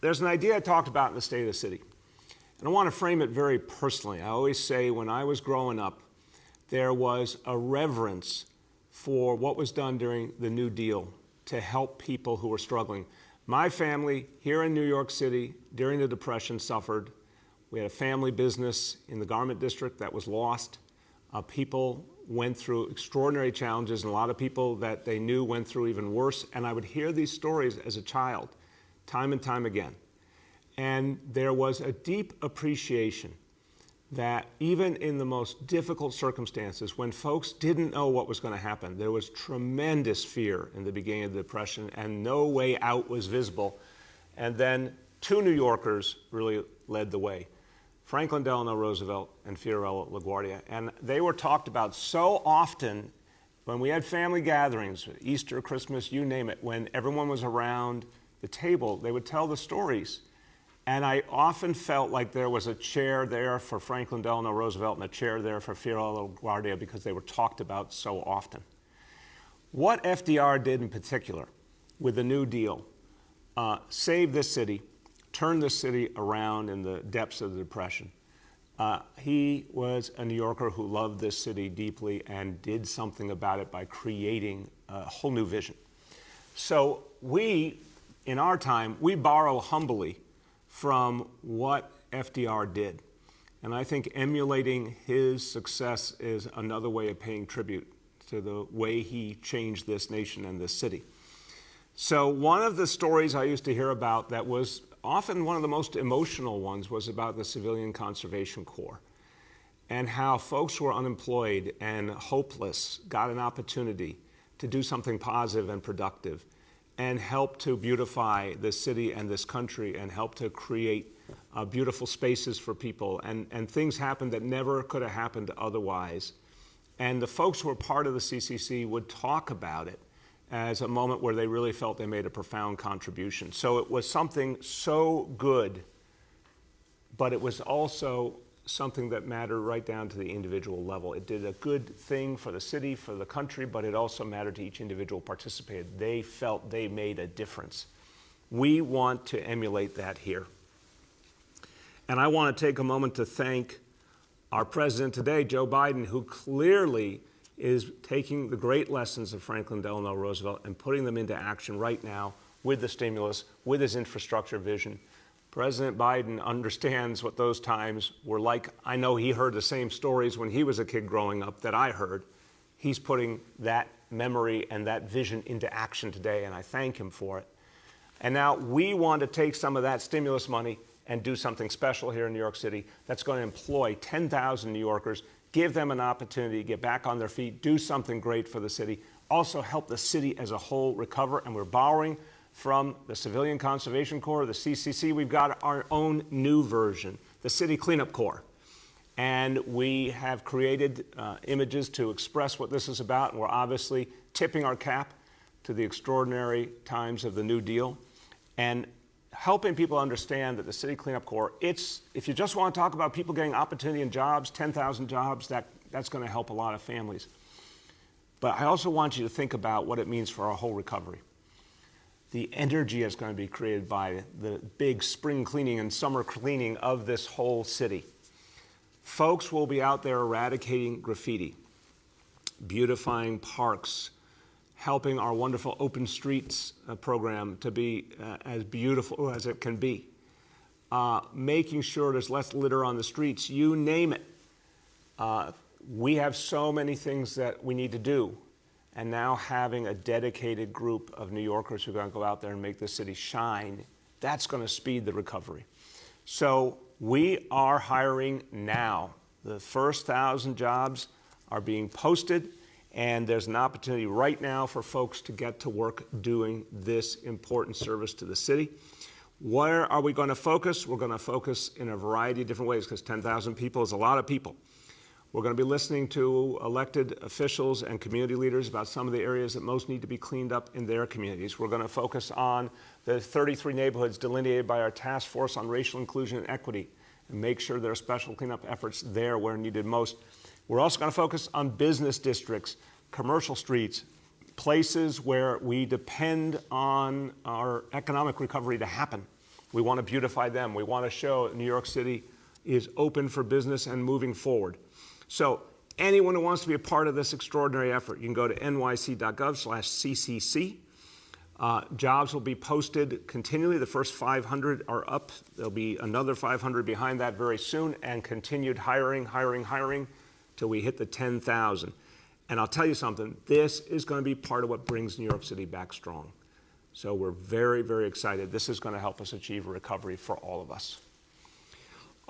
There's an idea I talked about in the State of the City, and I want to frame it very personally. I always say when I was growing up, there was a reverence for what was done during the New Deal to help people who were struggling. My family here in New York City during the Depression suffered. We had a family business in the garment district that was lost. People went through extraordinary challenges, and a lot of people that they knew went through even worse. And I would hear these stories as a child, time and time again. And there was a deep appreciation that even in the most difficult circumstances, when folks didn't know what was going to happen, there was tremendous fear in the beginning of the Depression, and no way out was visible. And then two New Yorkers really led the way, Franklin Delano Roosevelt and Fiorello LaGuardia. And they were talked about so often when we had family gatherings, Easter, Christmas, you name it, when everyone was around the table, they would tell the stories. And I often felt like there was a chair there for Franklin Delano Roosevelt and a chair there for Fiorello LaGuardia because they were talked about so often. What FDR did in particular with the New Deal saved this city, turned this city around in the depths of the Depression. He was a New Yorker who loved this city deeply and did something about it by creating a whole new vision. So we, in our time, we borrow humbly from what FDR did. And I think emulating his success is another way of paying tribute to the way he changed this nation and this city. So one of the stories I used to hear about that was often one of the most emotional ones was about the Civilian Conservation Corps and how folks who were unemployed and hopeless got an opportunity to do something positive and productive and help to beautify this city and this country and help to create beautiful spaces for people. And things happened that never could have happened otherwise. And the folks who were part of the CCC would talk about it as a moment where they really felt they made a profound contribution. So it was something so good, but it was also something that mattered right down to the individual level. It did a good thing for the city, for the country, but it also mattered to each individual participated. They felt they made a difference. We want to emulate that here. And I want to take a moment to thank our president today, Joe Biden, who clearly is taking the great lessons of Franklin Delano Roosevelt and putting them into action right now with the stimulus, with his infrastructure vision. President Biden understands what those times were like. I know he heard the same stories when he was a kid growing up that I heard. He's putting that memory and that vision into action today, and I thank him for it. And now we want to take some of that stimulus money and do something special here in New York City that's going to employ 10,000 New Yorkers, give them an opportunity to get back on their feet, do something great for the city, also help the city as a whole recover. And we're borrowing from the Civilian Conservation Corps, the CCC. We've got our own new version, the City Cleanup Corps. And we have created images to express what this is about. And we're obviously tipping our cap to the extraordinary times of the New Deal and helping people understand that the City Cleanup Corps, if you just want to talk about people getting opportunity and jobs, 10,000 jobs, that's going to help a lot of families. But I also want you to think about what it means for our whole recovery. The energy is going to be created by the big spring cleaning and summer cleaning of this whole city. Folks will be out there eradicating graffiti, beautifying parks, helping our wonderful open streets program to be as beautiful as it can be, making sure there's less litter on the streets, you name it. We have so many things that we need to do. And now having a dedicated group of New Yorkers who are going to go out there and make the city shine, that's going to speed the recovery. So we are hiring now. The first 1,000 jobs are being posted, and there's an opportunity right now for folks to get to work doing this important service to the city. Where are we going to focus? We're going to focus in a variety of different ways because 10,000 people is a lot of people. We're going to be listening to elected officials and community leaders about some of the areas that most need to be cleaned up in their communities. We're going to focus on the 33 neighborhoods delineated by our task force on racial inclusion and equity and make sure there are special cleanup efforts there where needed most. We're also going to focus on business districts, commercial streets, places where we depend on our economic recovery to happen. We want to beautify them. We want to show New York City is open for business and moving forward. So anyone who wants to be a part of this extraordinary effort, you can go to nyc.gov/ccc. Jobs will be posted continually. The first 500 are up. There'll be another 500 behind that very soon, and continued hiring till we hit the 10,000. And I'll tell you something, this is going to be part of what brings New York City back strong. So we're very, very excited. This is going to help us achieve a recovery for all of us.